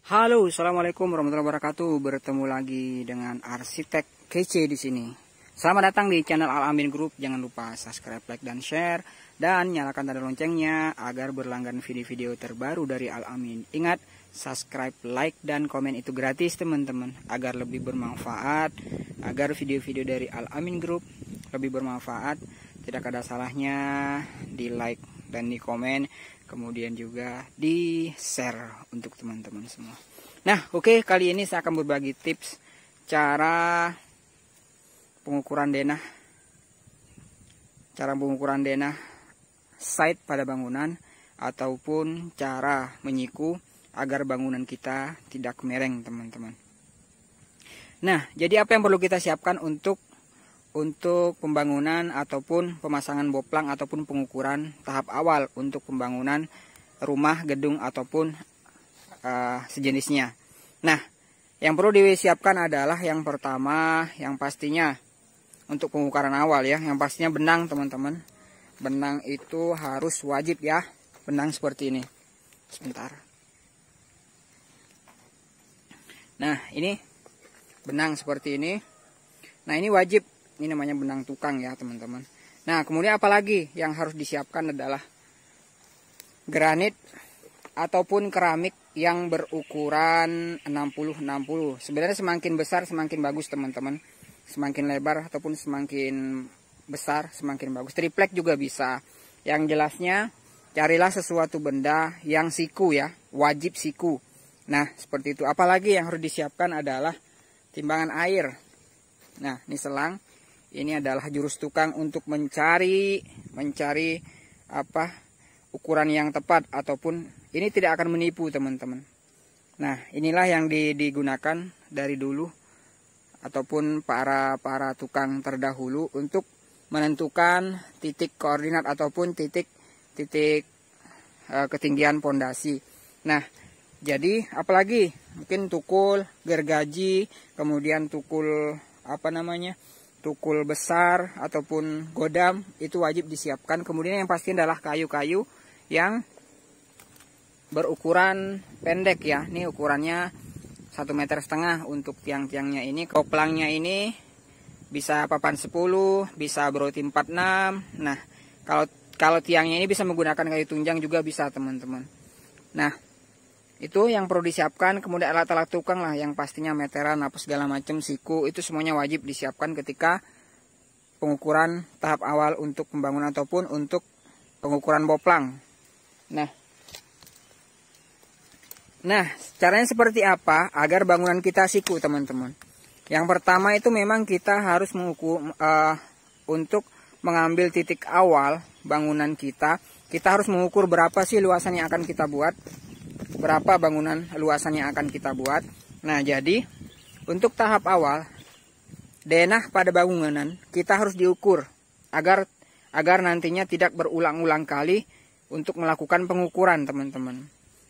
Halo, assalamualaikum warahmatullahi wabarakatuh. Bertemu lagi dengan arsitek kece di sini. Selamat datang di channel Al Amin Group. Jangan lupa subscribe, like, dan share, dan nyalakan tanda loncengnya agar berlangganan video-video terbaru dari Al Amin. Ingat, subscribe, like, dan komen itu gratis teman-teman, agar lebih bermanfaat, agar video-video dari Al Amin Group lebih bermanfaat. Tidak ada salahnya di like dan di komen, kemudian juga di share untuk teman-teman semua. Nah, oke, kali ini saya akan berbagi tips cara pengukuran denah site pada bangunan, ataupun cara menyiku agar bangunan kita tidak miring, teman-teman. Nah, jadi apa yang perlu kita siapkan untuk pembangunan ataupun pemasangan boplang ataupun pengukuran tahap awal untuk pembangunan rumah, gedung ataupun sejenisnya. Nah, yang perlu disiapkan adalah yang pertama, yang pastinya untuk pengukuran awal ya, yang pastinya benang, teman-teman. Benang itu harus wajib ya, benang seperti ini. Sebentar. Nah, ini benang seperti ini. Nah, ini wajib. Ini namanya benang tukang ya, teman-teman. Nah, kemudian apalagi yang harus disiapkan adalah granit ataupun keramik yang berukuran 60-60. Sebenarnya semakin besar semakin bagus, teman-teman. Semakin lebar ataupun semakin besar semakin bagus. Triplek juga bisa. Yang jelasnya carilah sesuatu benda yang siku ya, wajib siku. Nah, seperti itu. Apalagi yang harus disiapkan adalah timbangan air. Nah, ini selang. Ini adalah jurus tukang untuk mencari ukuran yang tepat, ataupun ini tidak akan menipu, teman-teman. Nah, inilah yang digunakan dari dulu ataupun para tukang terdahulu untuk menentukan titik koordinat ataupun titik ketinggian pondasi. Nah, jadi apalagi mungkin tukul, gergaji, kemudian tukul tukul besar ataupun godam itu wajib disiapkan. Kemudian yang pasti adalah kayu-kayu yang berukuran pendek ya. Ini ukurannya 1,5 meter untuk tiang-tiangnya ini. Koplangnya ini bisa papan 10, bisa broti 46. Nah, kalau tiangnya ini bisa menggunakan kayu tunjang juga bisa, teman-teman. Nah, itu yang perlu disiapkan. Kemudian alat-alat tukang lah yang pastinya meteran apa segala macam, siku, itu semuanya wajib disiapkan ketika pengukuran tahap awal untuk pembangunan ataupun untuk pengukuran boplang. Nah, caranya seperti apa agar bangunan kita siku, teman-teman? Yang pertama itu memang kita harus mengukur untuk mengambil titik awal bangunan kita harus mengukur berapa sih luasan yang akan kita buat. Berapa bangunan luasan yang akan kita buat. Nah, jadi untuk tahap awal denah pada bangunan kita harus diukur agar nantinya tidak berulang-ulang kali untuk melakukan pengukuran, teman-teman.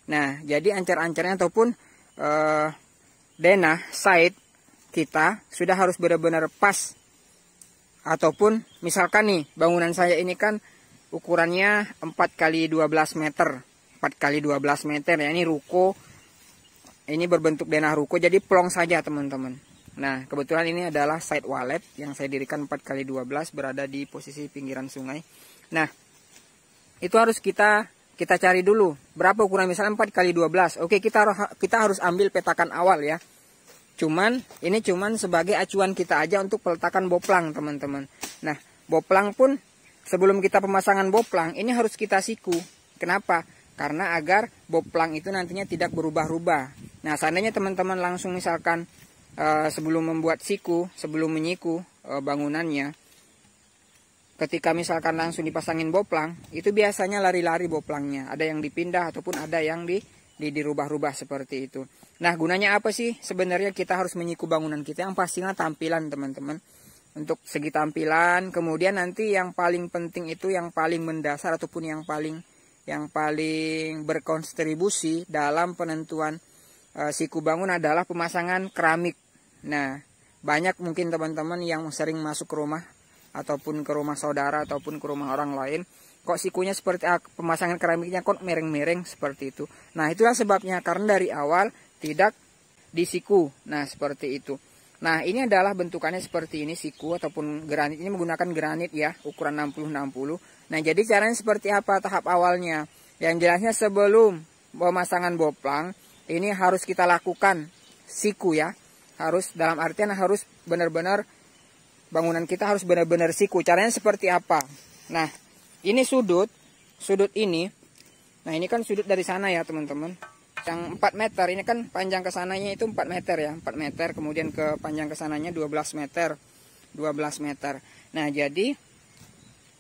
Nah, jadi ancar-ancarnya ataupun denah site kita sudah harus benar-benar pas. Ataupun misalkan nih bangunan saya ini kan ukurannya 4x12 meter. 4x12 meter ya, ini ruko, ini berbentuk denah ruko, jadi plong saja, teman-teman. Nah, kebetulan ini adalah site walet yang saya dirikan 4x12 berada di posisi pinggiran sungai. Nah, itu harus kita cari dulu berapa ukuran, misalnya 4x12. Oke, kita harus ambil petakan awal ya. Ini cuman sebagai acuan kita aja untuk peletakan boplang, teman-teman. Nah, boplang pun sebelum kita pemasangan boplang ini harus kita siku. Kenapa? Karena agar boplang itu nantinya tidak berubah-ubah. Nah, seandainya teman-teman langsung misalkan sebelum membuat siku, sebelum menyiku bangunannya, ketika misalkan langsung dipasangin boplang, itu biasanya lari-lari boplangnya. Ada yang dipindah ataupun ada yang dirubah-rubah seperti itu. Nah, gunanya apa sih? Sebenarnya kita harus menyiku bangunan kita yang pastinya tampilan, teman-teman. Untuk segi tampilan, kemudian nanti yang paling penting itu yang paling mendasar ataupun yang paling berkontribusi dalam penentuan siku bangun adalah pemasangan keramik. Nah, banyak mungkin teman-teman yang sering masuk ke rumah ataupun ke rumah saudara ataupun ke rumah orang lain, kok sikunya seperti pemasangan keramiknya kok mereng-mereng seperti itu. Nah, itulah sebabnya, karena dari awal tidak disiku. Nah, seperti itu. Nah, ini adalah bentukannya seperti ini, siku ataupun granit. Ini menggunakan granit ya, ukuran 60-60. Nah, jadi caranya seperti apa tahap awalnya? Yang jelasnya sebelum pemasangan boplang, ini harus kita lakukan siku ya. Harus, dalam artian harus benar-benar, bangunan kita harus benar-benar siku. Caranya seperti apa? Nah, ini sudut ini. Nah, ini kan sudut dari sana ya teman-teman. Yang 4 meter, ini kan panjang ke sananya itu 4 meter ya, 4 meter, kemudian ke panjang ke sananya 12 meter. Nah, jadi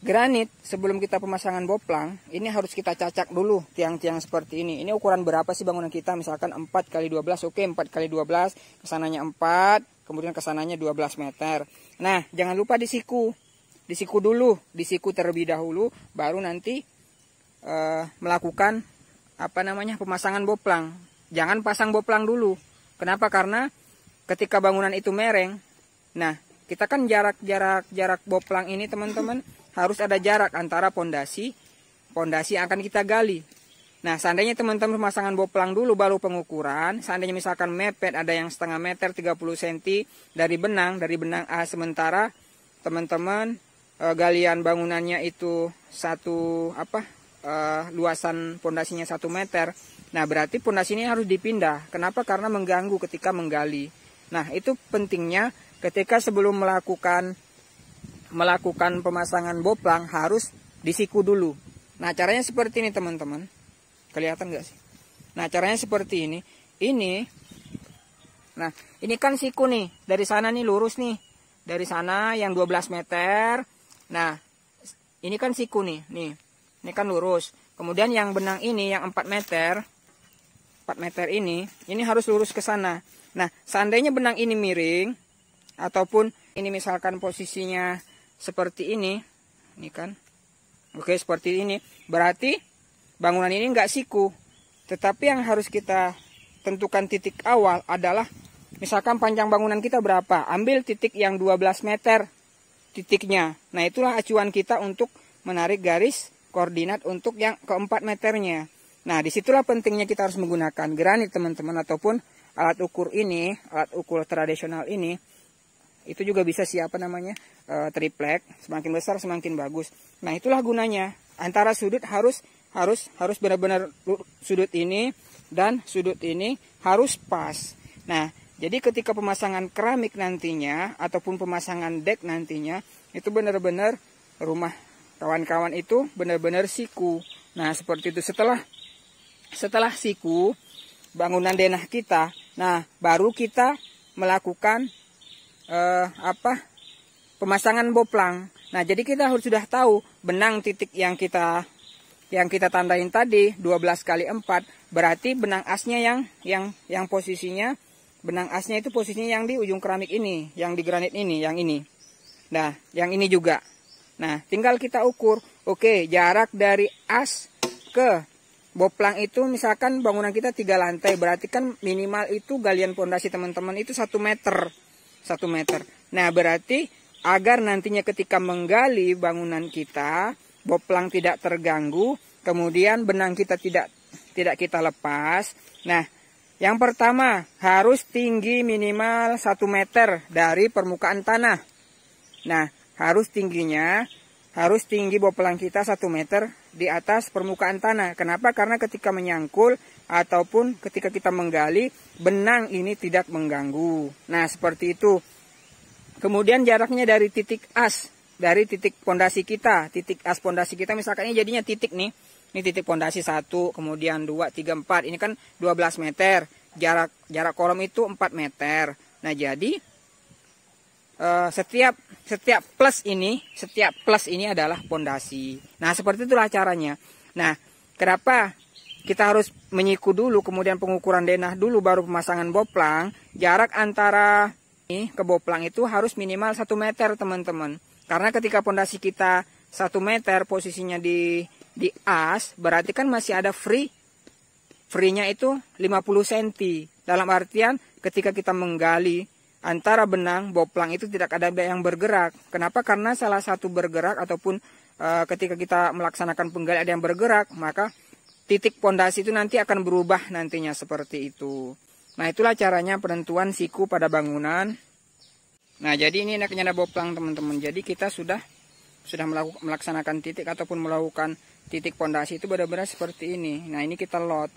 granit sebelum kita pemasangan boplang, ini harus kita cacak dulu tiang-tiang seperti ini. Ini ukuran berapa sih bangunan kita? Misalkan 4 kali 12, oke 4 kali 12, kesananya 4, kemudian kesananya 12 meter. Nah, jangan lupa disiku disiku terlebih dahulu, baru nanti melakukan pemasangan boplang. Jangan pasang boplang dulu. Kenapa? Karena ketika bangunan itu mereng, nah kita kan jarak boplang ini teman-teman harus ada jarak antara pondasi yang akan kita gali. Nah, seandainya teman-teman pemasangan boplang dulu baru pengukuran, seandainya misalkan mepet ada yang setengah meter 30 cm dari benang A, sementara teman-teman galian bangunannya itu luasan pondasinya 1 meter. Nah, berarti pondasi ini harus dipindah. Kenapa? Karena mengganggu ketika menggali. Nah, itu pentingnya ketika sebelum melakukan pemasangan boplang harus disiku dulu. Nah, caranya seperti ini teman-teman. Kelihatan nggak sih? Nah, caranya seperti ini. Nah, ini kan siku nih. Dari sana nih lurus nih. Dari sana yang 12 meter. Nah, ini kan siku nih. Ini kan lurus. Kemudian yang benang ini yang 4 meter ini harus lurus ke sana. Nah, seandainya benang ini miring ataupun ini misalkan posisinya seperti ini kan. Oke, seperti ini. Berarti bangunan ini enggak siku. Tetapi yang harus kita tentukan titik awal adalah misalkan panjang bangunan kita berapa? Ambil titik yang 12 meter titiknya. Nah, itulah acuan kita untuk menarik garis koordinat untuk yang ke-4 meternya. Nah, disitulah pentingnya kita harus menggunakan granit teman-teman, ataupun alat ukur ini, alat ukur tradisional ini. Itu juga bisa triplek, semakin besar semakin bagus. Nah, itulah gunanya. Antara sudut harus benar-benar sudut ini dan sudut ini harus pas. Nah, jadi ketika pemasangan keramik nantinya ataupun pemasangan dek nantinya, itu benar-benar rumah kawan-kawan itu benar-benar siku. Nah, seperti itu. Setelah siku bangunan denah kita, nah baru kita melakukan pemasangan boplang. Nah, jadi kita harus sudah tahu benang titik yang kita tandain tadi 12 kali 4, berarti benang asnya yang posisinya, benang asnya itu posisinya yang di ujung keramik ini, yang di granit ini, yang ini. Nah, yang ini juga. Nah, tinggal kita ukur. Oke, jarak dari as ke boplang itu misalkan bangunan kita 3 lantai, berarti kan minimal itu galian pondasi teman-teman itu 1 meter. 1 meter. Nah, berarti agar nantinya ketika menggali bangunan kita, boplang tidak terganggu, kemudian benang kita tidak kita lepas. Nah, yang pertama harus tinggi minimal 1 meter dari permukaan tanah. Nah, harus tinggi boplang kita 1 meter di atas permukaan tanah. Kenapa? Karena ketika menyangkul ataupun ketika kita menggali, benang ini tidak mengganggu. Nah, seperti itu. Kemudian jaraknya dari titik as, dari titik pondasi kita, titik as pondasi kita misalkan ini jadinya titik nih. Ini titik pondasi 1, kemudian 2, 3, 4. Ini kan 12 meter. Jarak kolom itu 4 meter. Nah, jadi setiap plus ini adalah pondasi. Nah, seperti itulah caranya. Nah, kenapa kita harus menyiku dulu, kemudian pengukuran denah dulu, baru pemasangan boplang? Jarak antara ini ke boplang itu harus minimal 1 meter teman-teman. Karena ketika pondasi kita 1 meter posisinya di as, berarti kan masih ada free-nya itu 50 cm. Dalam artian ketika kita menggali antara benang boplang itu tidak ada yang bergerak. Kenapa? Karena salah satu bergerak ataupun ketika kita melaksanakan penggalian ada yang bergerak, maka titik pondasi itu nanti akan berubah nantinya seperti itu. Nah, itulah caranya penentuan siku pada bangunan. Nah, jadi ini enaknya boplang teman-teman. Jadi kita sudah melaksanakan titik ataupun melakukan titik pondasi itu benar-benar seperti ini. Nah, ini kita lot.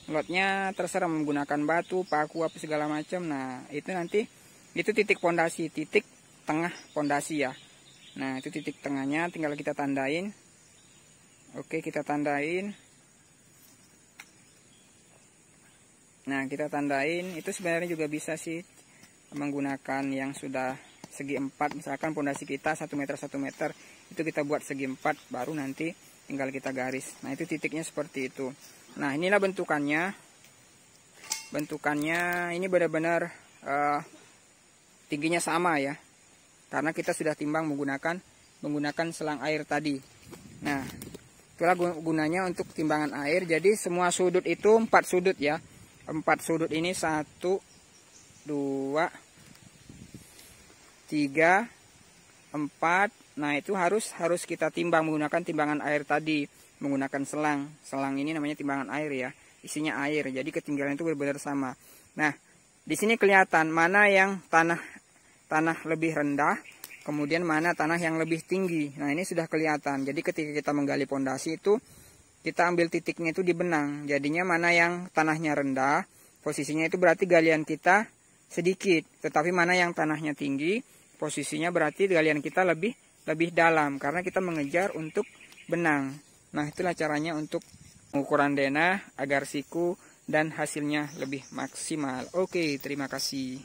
Lotnya terserah menggunakan batu, paku, apa segala macam. Nah, itu nanti itu titik pondasi, titik tengah pondasi ya. Nah, itu titik tengahnya tinggal kita tandain. Oke, kita tandain. Nah, kita tandain. Itu sebenarnya juga bisa sih menggunakan yang sudah segi 4. Misalkan pondasi kita 1 meter 1 meter, itu kita buat segi 4, baru nanti tinggal kita garis. Nah, itu titiknya seperti itu. Nah, inilah bentukannya. Bentukannya ini benar-benar tingginya sama ya, karena kita sudah timbang menggunakan selang air tadi. Nah, itulah gunanya untuk timbangan air. Jadi semua sudut itu 4 sudut ya. 4 sudut ini 1, 2, 3, 4. Nah, itu harus kita timbang menggunakan timbangan air tadi, menggunakan selang. Selang ini namanya timbangan air ya. Isinya air. Jadi ketinggian itu benar-benar sama. Nah, di sini kelihatan mana yang tanah lebih rendah, kemudian mana tanah yang lebih tinggi. Nah, ini sudah kelihatan. Jadi ketika kita menggali pondasi itu, kita ambil titiknya itu di benang. Jadinya mana yang tanahnya rendah, posisinya itu berarti galian kita sedikit. Tetapi mana yang tanahnya tinggi, posisinya berarti galian kita lebih dalam. Karena kita mengejar untuk benang. Nah, itulah caranya untuk ukuran denah agar siku dan hasilnya lebih maksimal. Oke, terima kasih.